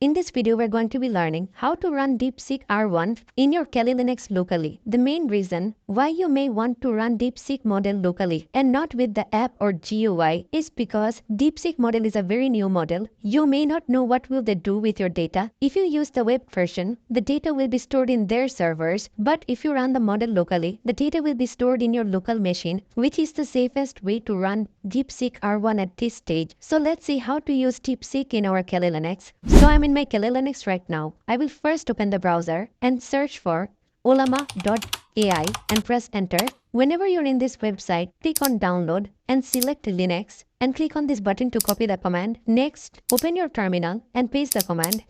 In this video, we're going to be learning how to run DeepSeek R1 in your Kali Linux locally. The main reason why you may want to run DeepSeek model locally and not with the app or GUI is because DeepSeek model is a very new model. You may not know what will they do with your data. If you use the web version, the data will be stored in their servers, but if you run the model locally, the data will be stored in your local machine, which is the safest way to run DeepSeek R1 at this stage. So let's see how to use DeepSeek in our Kali Linux. So I'm in my Kali Linux right now. I will first open the browser and search for olama.ai and press enter. Whenever you're in this website, click on download and select Linux and click on this button to copy the command. Next, open your terminal and paste the command.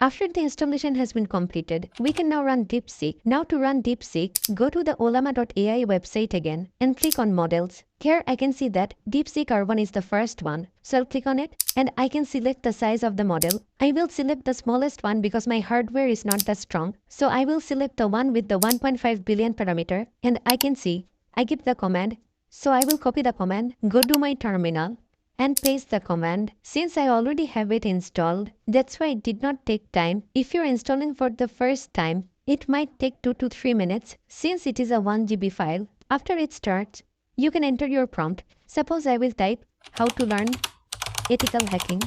After the installation has been completed, we can now run DeepSeek. Now to run DeepSeek, go to the olama.ai website again and click on models. Here I can see that DeepSeek R1 is the first one. So I'll click on it and I can select the size of the model. I will select the smallest one because my hardware is not that strong. So I will select the one with the 1.5 billion parameter and I can see I give the command. So I will copy the command, go to my terminal and paste the command. Since I already have it installed, that's why it did not take time. If you're installing for the first time, it might take 2 to 3 minutes since it is a 1 GB file. After it starts, you can enter your prompt. Suppose I will type how to learn ethical hacking.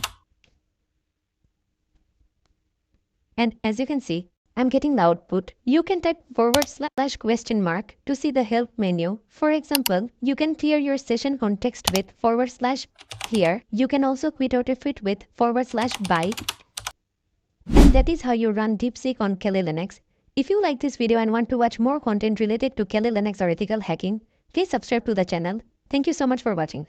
And as you can see, I'm getting the output. You can type /? to see the help menu. For example, you can clear your session context with / here. You can also quit out of it with /by. And that is how you run DeepSeek on Kali Linux. If you like this video and want to watch more content related to Kali Linux or ethical hacking, please subscribe to the channel. Thank you so much for watching.